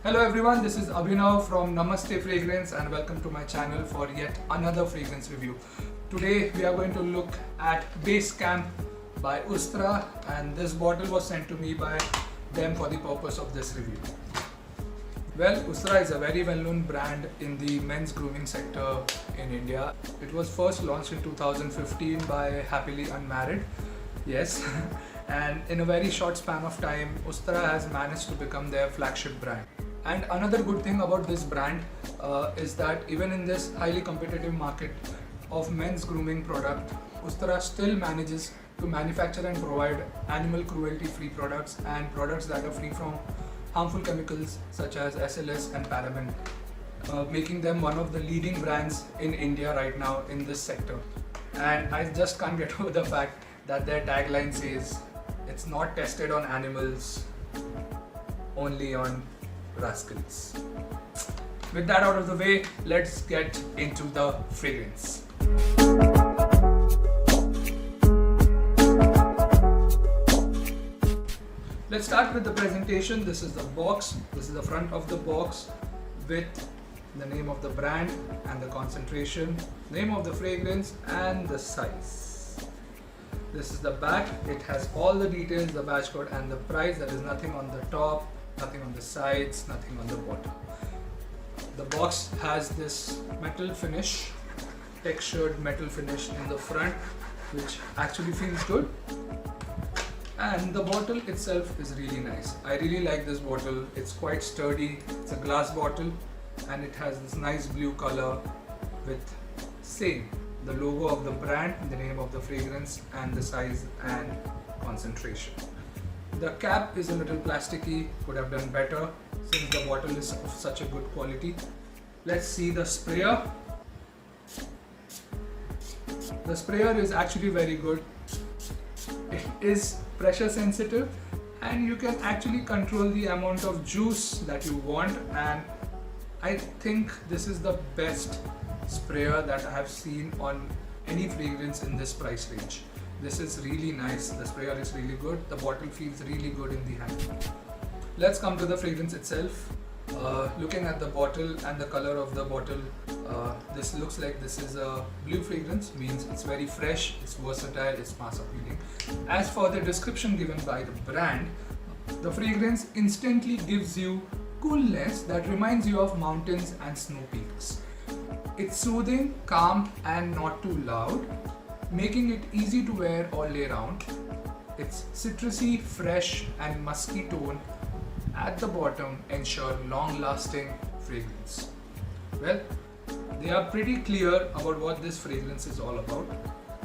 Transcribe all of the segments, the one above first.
Hello everyone, this is Abhinav from Namaste Fragrance and welcome to my channel for yet another fragrance review. Today we are going to look at Base Camp by Ustra, and this bottle was sent to me by them for the purpose of this review. Well, Ustra is a very well-known brand in the men's grooming sector in India. It was first launched in 2015 by Happily Unmarried. Yes. And in a very short span of time, Ustra has managed to become their flagship brand. And another good thing about this brand is that even in this highly competitive market of men's grooming product, Ustra still manages to manufacture and provide animal cruelty-free products and products that are free from harmful chemicals such as SLS and paraben, making them one of the leading brands in India right now in this sector. And I just can't get over the fact that their tagline says, "It's not tested on animals, only on rascals." With that out of the way, let's get into the fragrance. Let's start with the presentation. This is the box. This is the front of the box with the name of the brand and the concentration, name of the fragrance and the size. This is the back. It has all the details, the batch code and the price. There is nothing on the top, nothing on the sides, nothing on the bottom. The box has this metal finish, textured metal finish in the front, which actually feels good. And the bottle itself is really nice. I really like this bottle. It's quite sturdy. It's a glass bottle and it has this nice blue color with same the logo of the brand, the name of the fragrance and the size and concentration. The cap is a little plasticky, could have done better since the bottle is of such a good quality. Let's see the sprayer. The sprayer is actually very good. It is pressure sensitive and you can actually control the amount of juice that you want, and I think this is the best sprayer that I have seen on any fragrance in this price range. This is really nice. The sprayer is really good. The bottle feels really good in the hand. Let's come to the fragrance itself. Looking at the bottle and the color of the bottle, this looks like this is a blue fragrance, means it's very fresh, it's versatile, it's mass appealing. As for the description given by the brand, the fragrance instantly gives you coolness that reminds you of mountains and snow peaks. It's soothing, calm and not too loud, making it easy to wear all day round. It's citrusy, fresh and musky tone at the bottom ensure long-lasting fragrance. Well, they are pretty clear about what this fragrance is all about.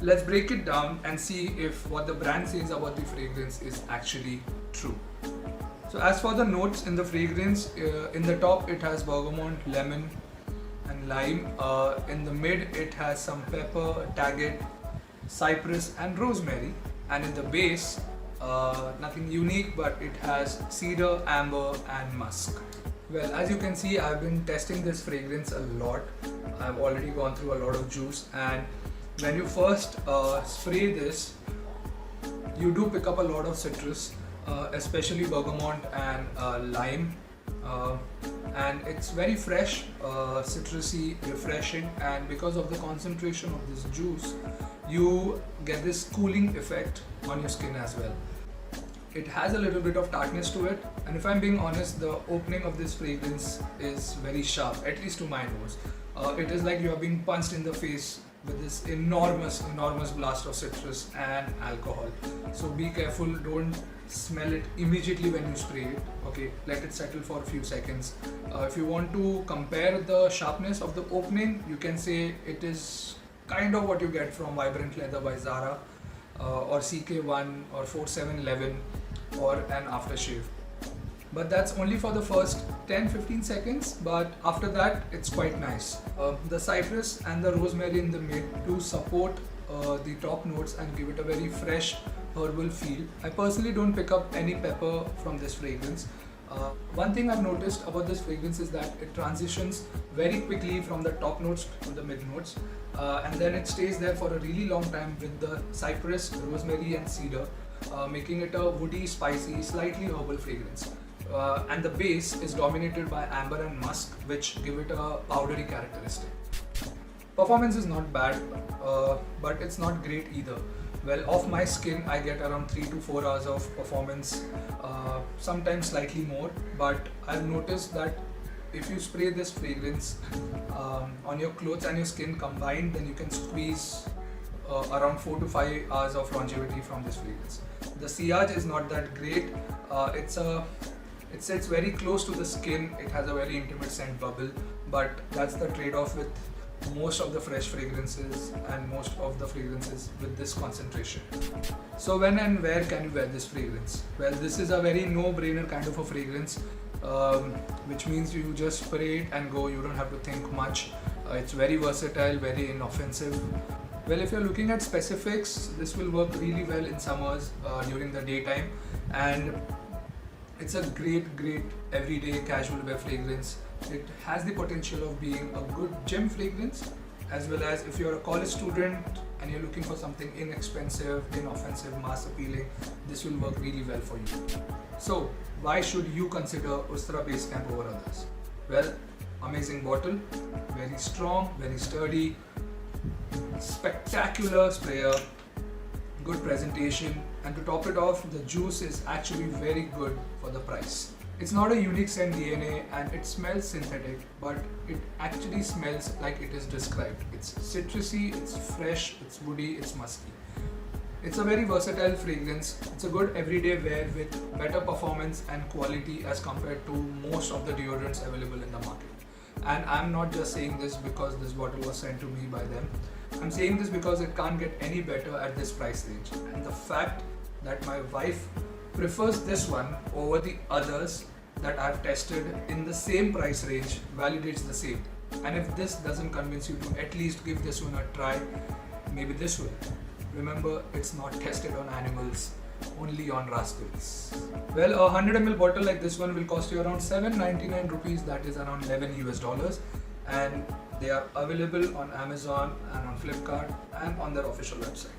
Let's break it down and see if what the brand says about the fragrance is actually true. So as for the notes in the fragrance, in the top it has bergamot, lemon and lime. In the mid it has some pepper, agate, cypress and rosemary, and in the base nothing unique, but it has cedar, amber and musk. Well, as you can see, I've been testing this fragrance a lot. I've already gone through a lot of juice, and when you first spray this, you do pick up a lot of citrus, especially bergamot and lime, and it's very fresh, citrusy, refreshing, and because of the concentration of this juice, you get this cooling effect on your skin as well. It has a little bit of tartness to it, and if I'm being honest, the opening of this fragrance is very sharp, at least to my nose. It is like you are being punched in the face with this enormous blast of citrus and alcohol. So be careful, don't smell it immediately when you spray it. Okay, let it settle for a few seconds. If you want to compare the sharpness of the opening, you can say it is kind of what you get from Vibrant Leather by Zara, or CK1 or 4711 or an aftershave. But that's only for the first 10-15 seconds, but after that it's quite nice. The cypress and the rosemary in the mid do support the top notes and give it a very fresh herbal feel. I personally don't pick up any pepper from this fragrance. One thing I've noticed about this fragrance is that it transitions very quickly from the top notes to the mid notes, and then it stays there for a really long time with the cypress, rosemary and cedar, making it a woody, spicy, slightly herbal fragrance. and the base is dominated by amber and musk, which give it a powdery characteristic. Performance is not bad, but it's not great either. Well, off my skin, I get around 3 to 4 hours of performance, sometimes slightly more, but I've noticed that if you spray this fragrance on your clothes and your skin combined, then you can squeeze around 4 to 5 hours of longevity from this fragrance. The sillage is not that great. It sits very close to the skin. It has a very intimate scent bubble, but that's the trade-off with most of the fresh fragrances and most of the fragrances with this concentration. So when and where can you wear this fragrance? Well, this is a very no-brainer kind of a fragrance, which means you just spray it and go. You don't have to think much. It's very versatile, very inoffensive. Well, if you're looking at specifics, this will work really well in summers during the daytime, and it's a great everyday casual wear fragrance. It has the potential of being a good gym fragrance, as well as if you're a college student and you're looking for something inexpensive, inoffensive, mass appealing, this will work really well for you. So why should you consider Ustra Basecamp over others? Well, amazing bottle, very strong, very sturdy, spectacular sprayer, good presentation, and to top it off, the juice is actually very good for the price. It's not a unique scent DNA and it smells synthetic, but it actually smells like it is described. It's citrusy, it's fresh, it's woody, it's musky. It's a very versatile fragrance. It's a good everyday wear with better performance and quality as compared to most of the deodorants available in the market. And I'm not just saying this because this bottle was sent to me by them. I'm saying this because it can't get any better at this price range. And the fact that my wife prefers this one over the others that I've tested in the same price range validates the same. And if this doesn't convince you to at least give this one a try, maybe this will. Remember, it's not tested on animals, only on rascals. Well, a 100 ml bottle like this one will cost you around 799 rupees, that is around $11 US, and they are available on Amazon and on Flipkart and on their official website.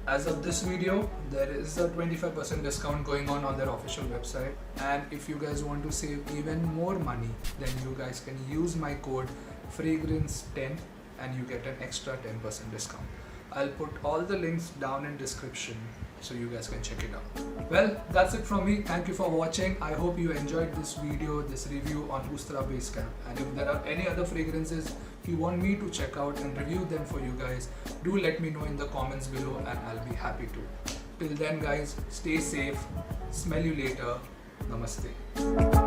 As of this video, there is a 25% discount going on their official website, and if you guys want to save even more money, then you guys can use my code fragrance10 and you get an extra 10% discount. I'll put all the links down in description so you guys can check it out. Well, that's it from me. Thank you for watching. I hope you enjoyed this video, this review on Ustra Basecamp. And if there are any other fragrances you want me to check out and review them for you guys, do let me know in the comments below and I'll be happy to. Till then guys, stay safe. Smell you later. Namaste.